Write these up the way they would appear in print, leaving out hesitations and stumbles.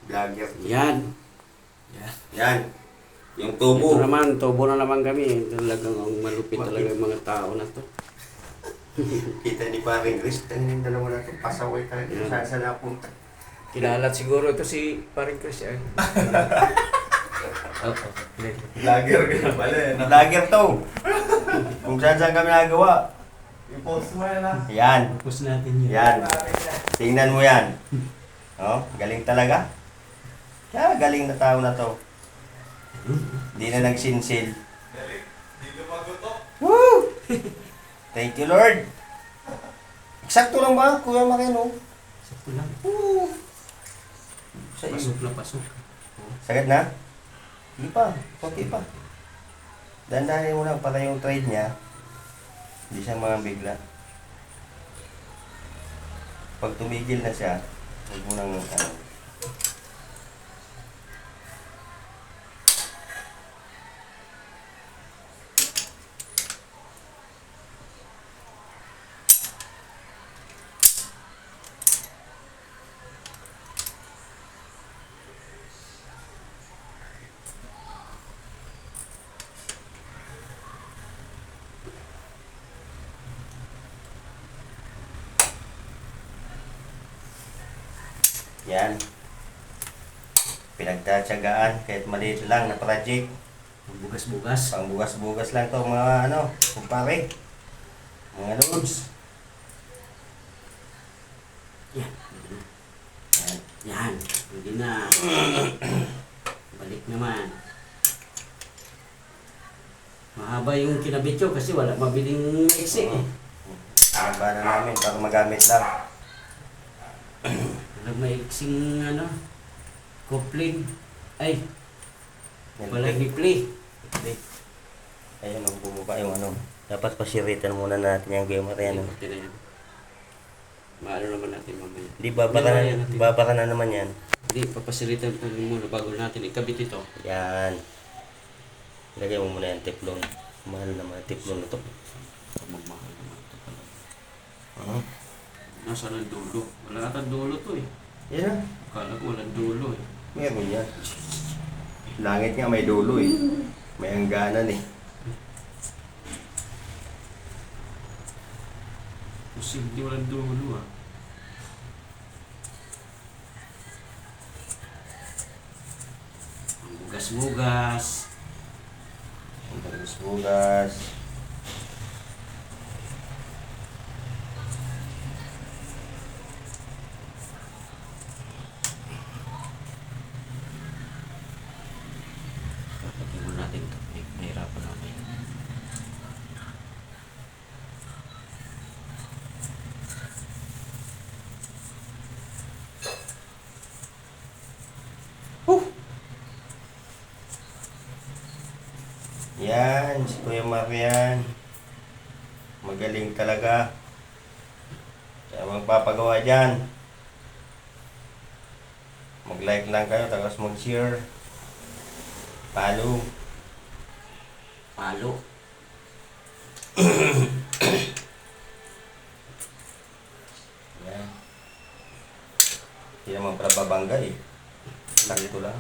Vlogger. Yan. Yan. Yung Ito tubo. naman, tubo na naman kami. Talagang ang malupit talaga yung mga tao na to. Kita ni Paring Chris. Yung dalawa na ito. Pasaway talaga. Yan. Saan saan napunta. Kilala siguro ito si Paring Chris. Oo. Vlogger ka na pala. Vlogger to. Kung saan saan kami nagawa. I-post mo yan ha. Yan. Tapos natin yun. Yan. Tingnan mo yan. Oh, galing talaga. Kaya galing na tao na to. Hindi na nagsinsil. Galing. Di lumagotok. Woo! Thank you, Lord. Eksakto lang ba, Kuya Makino? Sakto lang. Woo! Sa iyo. Pasok na pasok. Sagad na? Hindi pa. Konti pa. Dandahin mo lang para yung trade niya. Hindi siya mabigla. Pag tumigil na siya, huwag mo nang ano. Yan. Pinagtatsagaan kahit maliit lang na project. Bugas-bugas. Pang bugas-bugas lang to mga ano, kumpare. Mga loads. Yan. Yan. Yan. Hindi na. Balik naman. Mahaba yung kinabit ko kasi wala mabiling exit. Haba na namin para magamit lang. Walang maiksing ano. Coupling. Ay. Walang replay. Ayun, ang bumaba yung ano. Dapat pasiritan muna natin yung gamer yan. Pati na yan. Maano naman natin mamaya. Hindi, babaka na naman yan. Hindi, papasilitan pa rin muna bago natin ikabit ito. Yan. Ilagay mo muna yung teflon. Mahal naman yung teflon na to. Magmahal naman ito pala. Nasaan ang dulo? Wala atang dulo to eh. Yan. Akala ko walang dulo eh. Meron yan. Langit nga may dulo eh. May hangganan eh. Posible walang dulo ah. Ang bugas-bugas. Ang bugas-bugas. Pagkakin mo natin ito. Mahirapan namin. Yan, si Kuya Marian. Magaling talaga. Kaya magpapagawa dyan. Mag-like lang kayo, tapos mag-share. Follow. Palo. Yan. Hindi naman pala babangga eh. Sakto lang.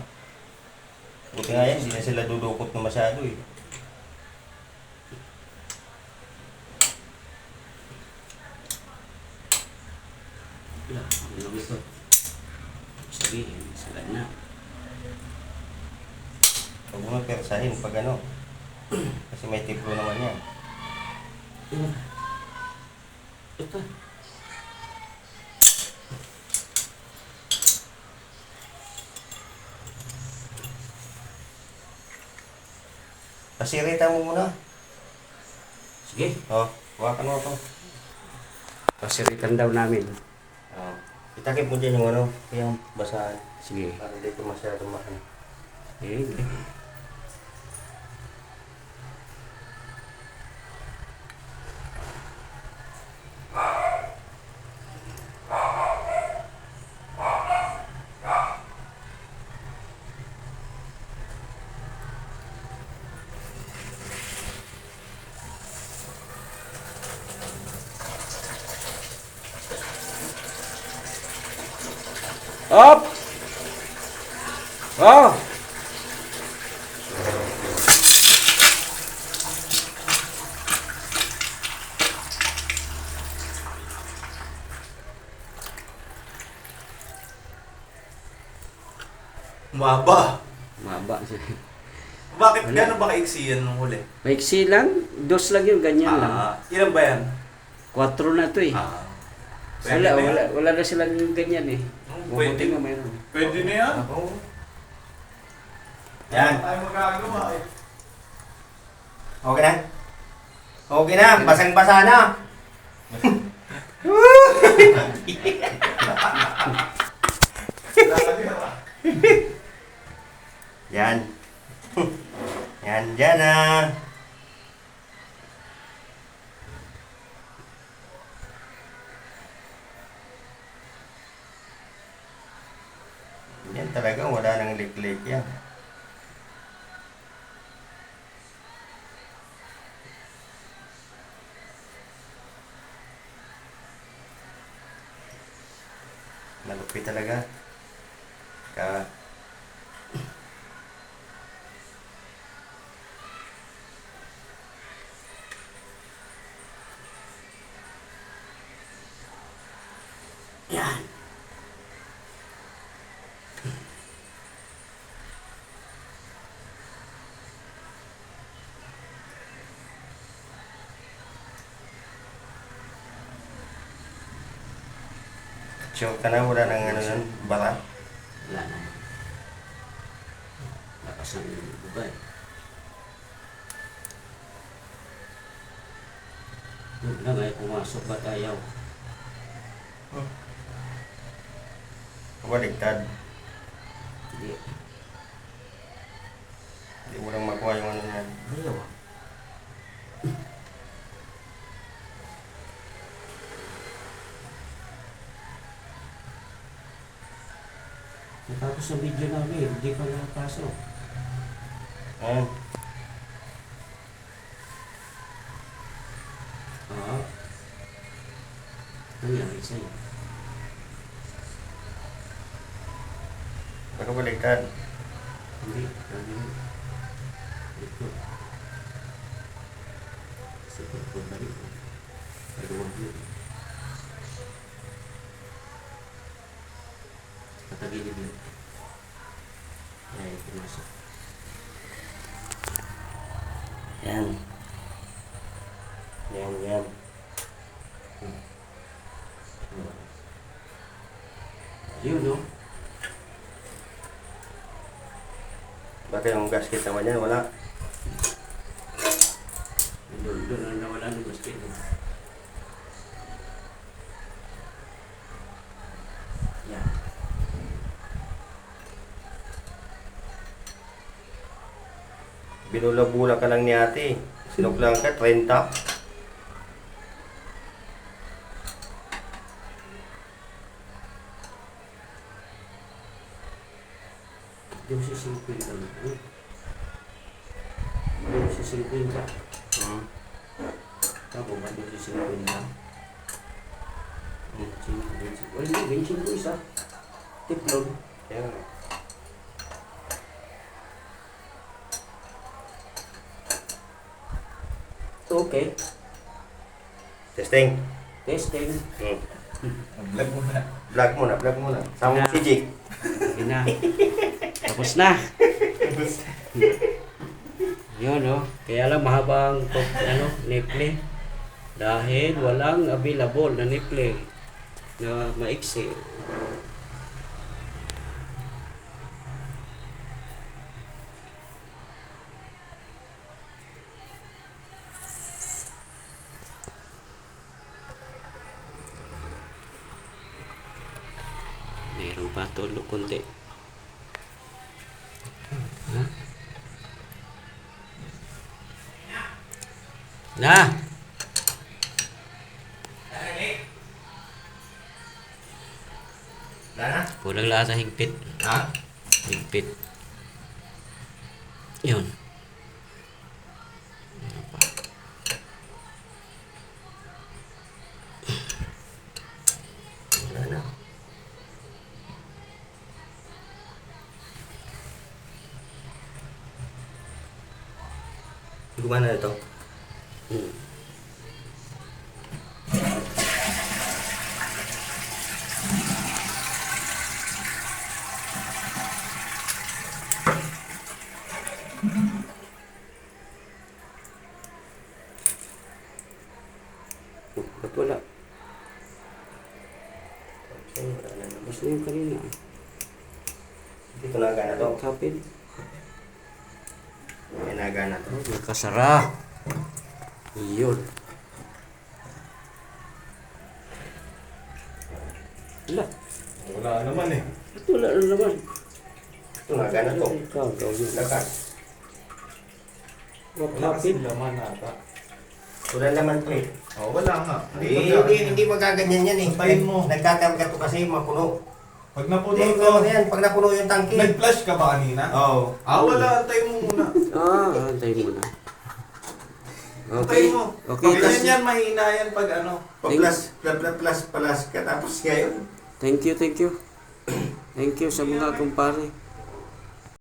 Buti nga yan, hindi na sila dudukot na masyado eh. Wala. Ang lang ito. Sabihin, sila na. Huwag mo persahin pag ano. Kasi may tiplo naman yan. Ito. Pasirita mo muna. Sige. Oh, hawakan mo ito. Pasiritan daw namin. Oh. Itakip mo dyan yung ano, yung basahan. Sige. Para dito masyado maano. Eh, Up! Oh! Maba. Maba siya. Bakit Wala. gano'n ba kaiksi yan nung huli? Maiksi lang. Dos lang yun. Ganyan lang. Ilan ba yan? 4 na to eh. Pwede na yan. Wala na silang ganyan eh. Pwede. Mabuti nga mayroon. Pwede na yan. Oo. Yan. Tayo magagawa eh. Okay na? Okay na, basang-basa na. Yan. Yan, dyan na. Yan talaga, wala nang liklik yan. Malupit talaga. Ka Yan. Sure ka na, wala nang ano yun, bara. Wala na. Lakas ng buga eh. Huwag na nga pumasok. Ba't ayaw? Baligtad. Hindi. Hindi mo lang makuha yung ano yan. Ayaw. Natapos sa video namin, hindi pa nakapasok. Ayan. Oo. Nangyari sa'yo. Baka baligtad. Hindi. Ito. Sikot ko balik. Kaluwag yun. Katagilid yun. Ay, pumasok. Yan. Yan, yan. Yun, no? Baka yung gasket naman yan, wala. Doon ang nawala ng basket. Yan. Binula-bula ka lang ni ate. Sinuklang ka, 30. Di mo sisilipin ka na. Di mo sisilipin ka. Tapos ba di mo sisilipin ka? Wala hindi, benching ko isa. Tiplon. Yan. So, okay. Testing. Testing. Vlog mo na. Vlog muna, vlog muna. Sama mo si Jake. Sige na. Tapos na. Yun, no? Kaya lang mahabang nipple. Dahil walang available na nipple na maiksi. Meron pa tulog konti. Ha? Na! Lana? Kulang lahat sa higpit. Ha? Higpit. Yun. Lana. Gumana na ito. Ba't wala? Okay, wala na naman. Basta yung kanina. Dito nagana to. Kapin. May nagana to. Oh, nakasara. Iyon. Wala. Wala naman eh. Ba't wala na naman? Ito nagana to. Ikaw, gawin. Lakas. What Wala kasi happened? laman ata. Wala naman to eh. Oh, wala nga. Hindi magaganyan yan eh. Patayin mo. Nagkakarga to kasi mapuno. Pag napuno Hindi, to, ano yan, pag napuno yung tangke. nag-flash ka ba kanina? Oo. Wala. Antayin mo muna. Antay mo na. Okay. Antayin mo. Okay, Pag tas- yan, mahina yan pag ano. Plus ka tapos ngayon. Thank you. Thank you sa mga kumpare.